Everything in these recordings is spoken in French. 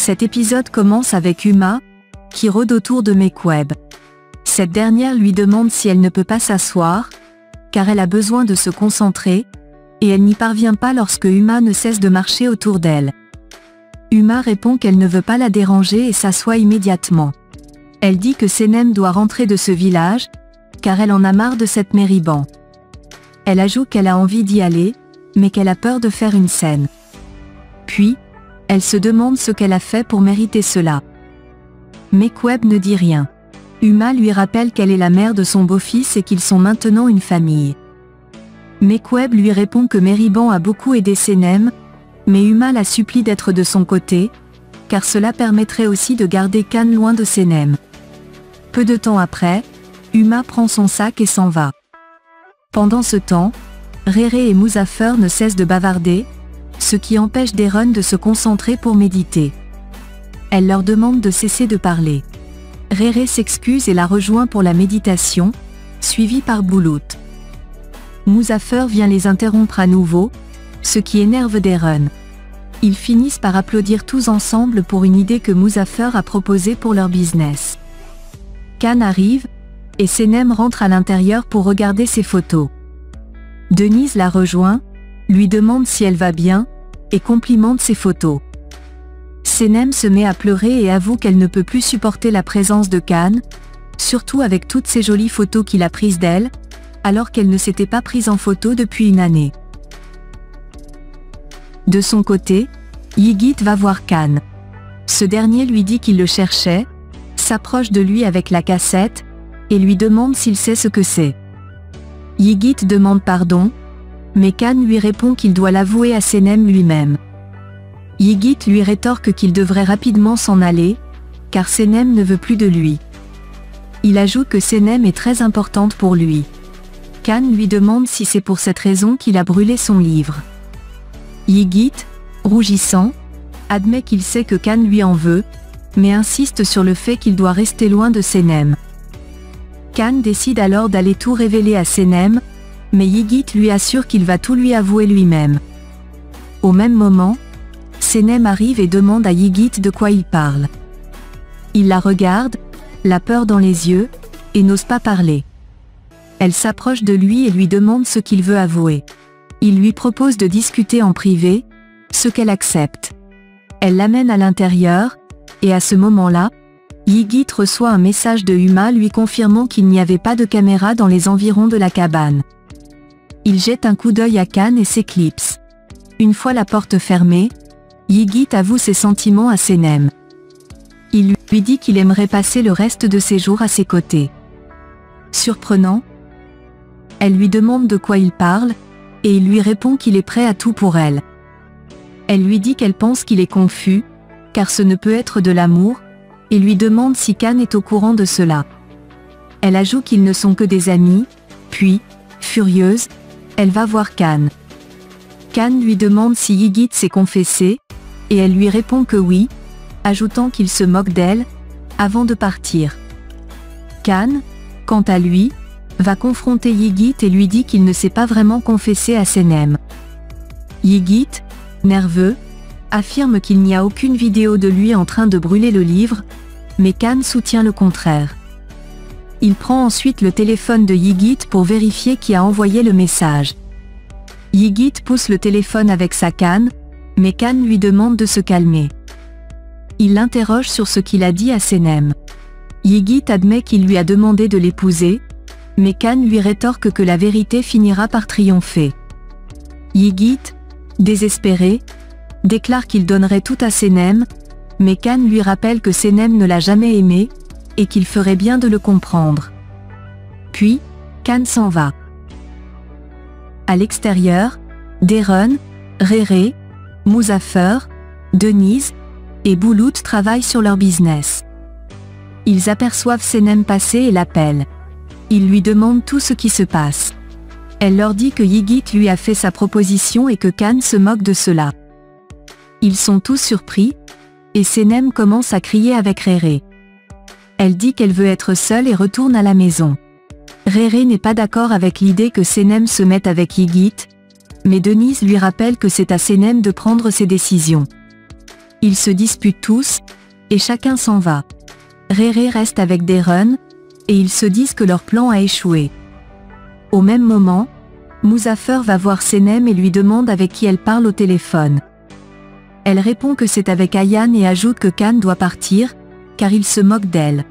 Cet épisode commence avec Uma, qui rôde autour de Mekweb. Cette dernière lui demande si elle ne peut pas s'asseoir, car elle a besoin de se concentrer, et elle n'y parvient pas lorsque Uma ne cesse de marcher autour d'elle. Uma répond qu'elle ne veut pas la déranger et s'assoit immédiatement. Elle dit que Senem doit rentrer de ce village, car elle en a marre de cette Meriban. Elle ajoute qu'elle a envie d'y aller, mais qu'elle a peur de faire une scène. Puis, elle se demande ce qu'elle a fait pour mériter cela. Mekweb ne dit rien. Uma lui rappelle qu'elle est la mère de son beau-fils et qu'ils sont maintenant une famille. Mekweb lui répond que Meriban a beaucoup aidé Senem, mais Uma la supplie d'être de son côté, car cela permettrait aussi de garder Khan loin de Senem. Peu de temps après, Uma prend son sac et s'en va. Pendant ce temps, Réré et Muzaffer ne cessent de bavarder, ce qui empêche Deron de se concentrer pour méditer. Elle leur demande de cesser de parler. Réré s'excuse et la rejoint pour la méditation, suivie par Boulout. Muzaffer vient les interrompre à nouveau, ce qui énerve Deron. Ils finissent par applaudir tous ensemble pour une idée que Muzaffer a proposée pour leur business. Khan arrive, et Senem rentre à l'intérieur pour regarder ses photos. Denise la rejoint, lui demande si elle va bien, et complimente ses photos. Senem se met à pleurer et avoue qu'elle ne peut plus supporter la présence de Khan, surtout avec toutes ces jolies photos qu'il a prises d'elle, alors qu'elle ne s'était pas prise en photo depuis une année. De son côté, Yigit va voir Khan. Ce dernier lui dit qu'il le cherchait, s'approche de lui avec la cassette, et lui demande s'il sait ce que c'est. Yigit demande pardon, mais Khan lui répond qu'il doit l'avouer à Senem lui-même. Yigit lui rétorque qu'il devrait rapidement s'en aller, car Senem ne veut plus de lui. Il ajoute que Senem est très importante pour lui. Khan lui demande si c'est pour cette raison qu'il a brûlé son livre. Yigit, rougissant, admet qu'il sait que Khan lui en veut, mais insiste sur le fait qu'il doit rester loin de Senem. Khan décide alors d'aller tout révéler à Senem, mais Yigit lui assure qu'il va tout lui avouer lui-même. Au même moment, Senem arrive et demande à Yigit de quoi il parle. Il la regarde, la peur dans les yeux, et n'ose pas parler. Elle s'approche de lui et lui demande ce qu'il veut avouer. Il lui propose de discuter en privé, ce qu'elle accepte. Elle l'amène à l'intérieur, et à ce moment-là, Yigit reçoit un message de Uma lui confirmant qu'il n'y avait pas de caméra dans les environs de la cabane. Il jette un coup d'œil à Khan et s'éclipse. Une fois la porte fermée, Yigit avoue ses sentiments à Senem. Il lui dit qu'il aimerait passer le reste de ses jours à ses côtés. Surprenant, elle lui demande de quoi il parle, et il lui répond qu'il est prêt à tout pour elle. Elle lui dit qu'elle pense qu'il est confus, car ce ne peut être de l'amour, et lui demande si Khan est au courant de cela. Elle ajoute qu'ils ne sont que des amis, puis, furieuse, elle va voir Khan. Khan lui demande si Yigit s'est confessé, et elle lui répond que oui, ajoutant qu'il se moque d'elle, avant de partir. Khan, quant à lui, va confronter Yigit et lui dit qu'il ne s'est pas vraiment confessé à Senem. Yigit, nerveux, affirme qu'il n'y a aucune vidéo de lui en train de brûler le livre, mais Khan soutient le contraire. Il prend ensuite le téléphone de Yigit pour vérifier qui a envoyé le message. Yigit pousse le téléphone avec sa canne, mais Khan lui demande de se calmer. Il l'interroge sur ce qu'il a dit à Senem. Yigit admet qu'il lui a demandé de l'épouser, mais Khan lui rétorque que la vérité finira par triompher. Yigit, désespéré, déclare qu'il donnerait tout à Senem, mais Khan lui rappelle que Senem ne l'a jamais aimé, et qu'il ferait bien de le comprendre. Puis, Khan s'en va. À l'extérieur, Deron, Réré, Muzaffer, Denise, et Boulout travaillent sur leur business. Ils aperçoivent Senem passer et l'appellent. Ils lui demandent tout ce qui se passe. Elle leur dit que Yigit lui a fait sa proposition et que Khan se moque de cela. Ils sont tous surpris, et Senem commence à crier avec Réré. Elle dit qu'elle veut être seule et retourne à la maison. Réré n'est pas d'accord avec l'idée que Senem se mette avec Yigit, mais Denise lui rappelle que c'est à Senem de prendre ses décisions. Ils se disputent tous, et chacun s'en va. Réré reste avec Darren, et ils se disent que leur plan a échoué. Au même moment, Muzaffer va voir Senem et lui demande avec qui elle parle au téléphone. Elle répond que c'est avec Ayaan et ajoute que Khan doit partir, car il se moque d'elle.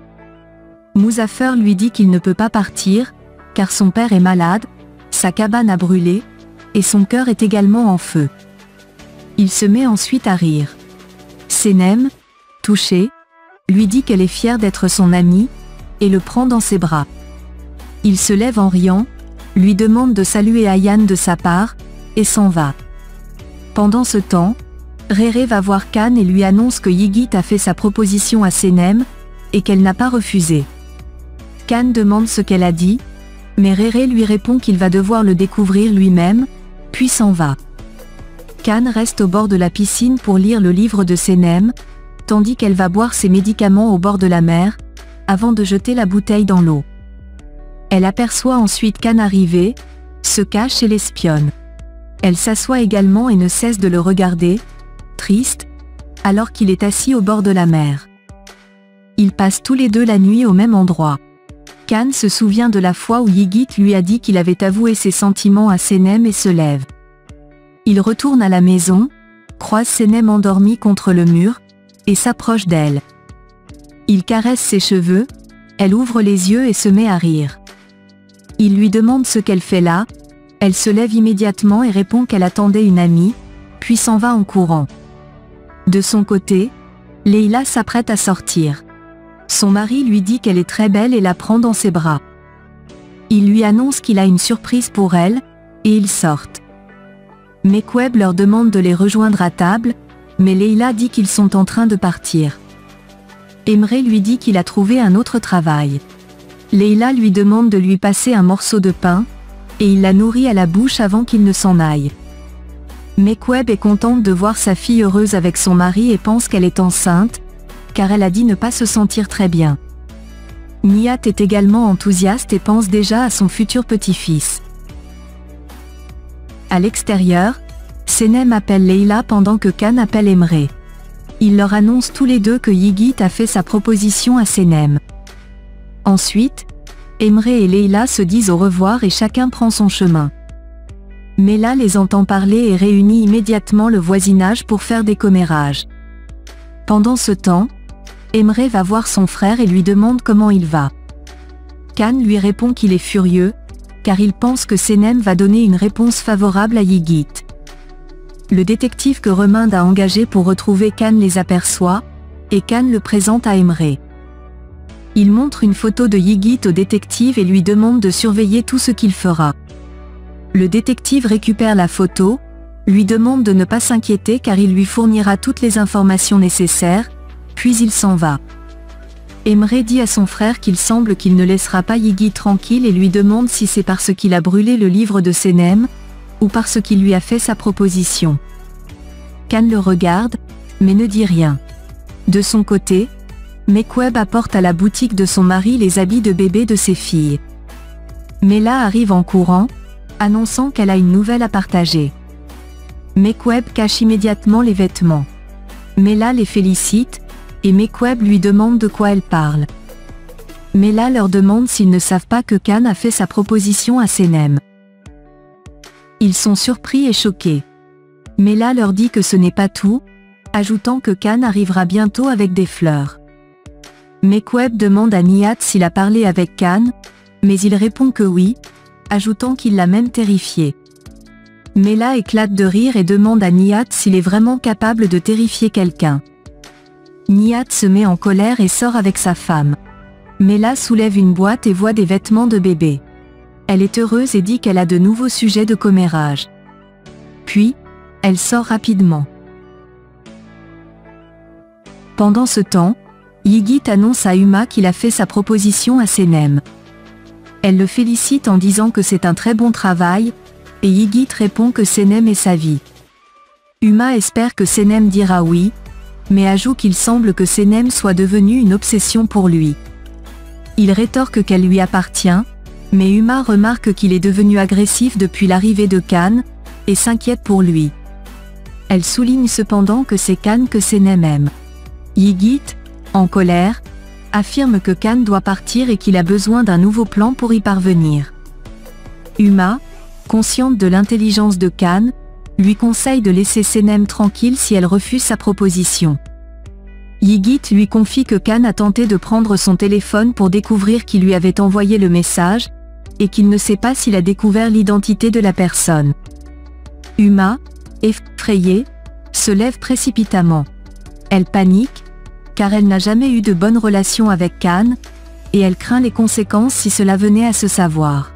Muzaffer lui dit qu'il ne peut pas partir, car son père est malade, sa cabane a brûlé, et son cœur est également en feu. Il se met ensuite à rire. Senem, touchée, lui dit qu'elle est fière d'être son amie, et le prend dans ses bras. Il se lève en riant, lui demande de saluer Ayaan de sa part, et s'en va. Pendant ce temps, Réré va voir Khan et lui annonce que Yigit a fait sa proposition à Senem, et qu'elle n'a pas refusé. Khan demande ce qu'elle a dit, mais Réré lui répond qu'il va devoir le découvrir lui-même, puis s'en va. Khan reste au bord de la piscine pour lire le livre de Senem, tandis qu'elle va boire ses médicaments au bord de la mer, avant de jeter la bouteille dans l'eau. Elle aperçoit ensuite Khan arriver, se cache et l'espionne. Elle s'assoit également et ne cesse de le regarder, triste, alors qu'il est assis au bord de la mer. Ils passent tous les deux la nuit au même endroit. Khan se souvient de la fois où Yigit lui a dit qu'il avait avoué ses sentiments à Senem et se lève. Il retourne à la maison, croise Senem endormie contre le mur, et s'approche d'elle. Il caresse ses cheveux, elle ouvre les yeux et se met à rire. Il lui demande ce qu'elle fait là, elle se lève immédiatement et répond qu'elle attendait une amie, puis s'en va en courant. De son côté, Leila s'apprête à sortir. Son mari lui dit qu'elle est très belle et la prend dans ses bras. Il lui annonce qu'il a une surprise pour elle, et ils sortent. Mekweb leur demande de les rejoindre à table, mais Leila dit qu'ils sont en train de partir. Emre lui dit qu'il a trouvé un autre travail. Leila lui demande de lui passer un morceau de pain, et il la nourrit à la bouche avant qu'il ne s'en aille. Mekweb est contente de voir sa fille heureuse avec son mari et pense qu'elle est enceinte, car elle a dit ne pas se sentir très bien. Nihat est également enthousiaste et pense déjà à son futur petit-fils. À l'extérieur, Senem appelle Leila pendant que Khan appelle Emre. Il leur annonce tous les deux que Yigit a fait sa proposition à Senem. Ensuite, Emre et Leila se disent au revoir et chacun prend son chemin. Mela les entend parler et réunit immédiatement le voisinage pour faire des commérages. Pendant ce temps, Emre va voir son frère et lui demande comment il va. Khan lui répond qu'il est furieux, car il pense que Senem va donner une réponse favorable à Yigit. Le détective que Remind a engagé pour retrouver Khan les aperçoit, et Khan le présente à Emre. Il montre une photo de Yigit au détective et lui demande de surveiller tout ce qu'il fera. Le détective récupère la photo, lui demande de ne pas s'inquiéter car il lui fournira toutes les informations nécessaires, puis il s'en va. Emre dit à son frère qu'il semble qu'il ne laissera pas Yigit tranquille et lui demande si c'est parce qu'il a brûlé le livre de Senem, ou parce qu'il lui a fait sa proposition. Khan le regarde, mais ne dit rien. De son côté, Mekweb apporte à la boutique de son mari les habits de bébé de ses filles. Mela arrive en courant, annonçant qu'elle a une nouvelle à partager. Mekweb cache immédiatement les vêtements. Mela les félicite, et Mekweb lui demande de quoi elle parle. Mela leur demande s'ils ne savent pas que Khan a fait sa proposition à Senem. Ils sont surpris et choqués. Mela leur dit que ce n'est pas tout, ajoutant que Khan arrivera bientôt avec des fleurs. Mekweb demande à Nihat s'il a parlé avec Khan, mais il répond que oui, ajoutant qu'il l'a même terrifié. Mela éclate de rire et demande à Nihat s'il est vraiment capable de terrifier quelqu'un. Nihat se met en colère et sort avec sa femme. Mela soulève une boîte et voit des vêtements de bébé. Elle est heureuse et dit qu'elle a de nouveaux sujets de commérage. Puis, elle sort rapidement. Pendant ce temps, Yigit annonce à Uma qu'il a fait sa proposition à Senem. Elle le félicite en disant que c'est un très bon travail, et Yigit répond que Senem est sa vie. Uma espère que Senem dira oui, mais ajoute qu'il semble que Senem soit devenu une obsession pour lui. Il rétorque qu'elle lui appartient, mais Uma remarque qu'il est devenu agressif depuis l'arrivée de Khan, et s'inquiète pour lui. Elle souligne cependant que c'est Kan que Senem aime. Yigit, en colère, affirme que Kan doit partir et qu'il a besoin d'un nouveau plan pour y parvenir. Uma, consciente de l'intelligence de Kan, lui conseille de laisser Senem tranquille si elle refuse sa proposition. Yigit lui confie que Kan a tenté de prendre son téléphone pour découvrir qui lui avait envoyé le message, et qu'il ne sait pas s'il a découvert l'identité de la personne. Uma, effrayée, se lève précipitamment. Elle panique, car elle n'a jamais eu de bonne relation avec Kan, et elle craint les conséquences si cela venait à se savoir.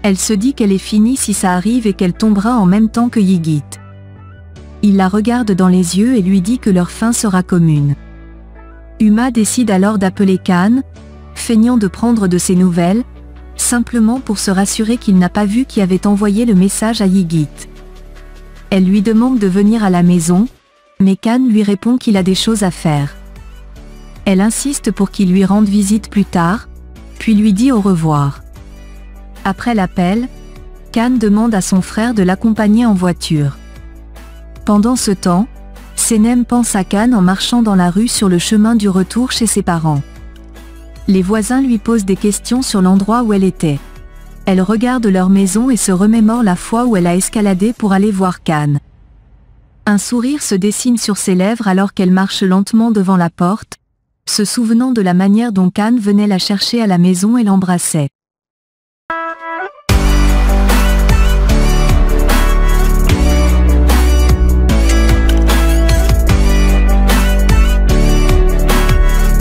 Elle se dit qu'elle est finie si ça arrive et qu'elle tombera en même temps que Yigit. Il la regarde dans les yeux et lui dit que leur fin sera commune. Uma décide alors d'appeler Kan, feignant de prendre de ses nouvelles, simplement pour se rassurer qu'il n'a pas vu qui avait envoyé le message à Yigit. Elle lui demande de venir à la maison, mais Kan lui répond qu'il a des choses à faire. Elle insiste pour qu'il lui rende visite plus tard, puis lui dit au revoir. Après l'appel, Kan demande à son frère de l'accompagner en voiture. Pendant ce temps, Senem pense à Kan en marchant dans la rue sur le chemin du retour chez ses parents. Les voisins lui posent des questions sur l'endroit où elle était. Elle regarde leur maison et se remémore la fois où elle a escaladé pour aller voir Kan. Un sourire se dessine sur ses lèvres alors qu'elle marche lentement devant la porte, se souvenant de la manière dont Kan venait la chercher à la maison et l'embrassait.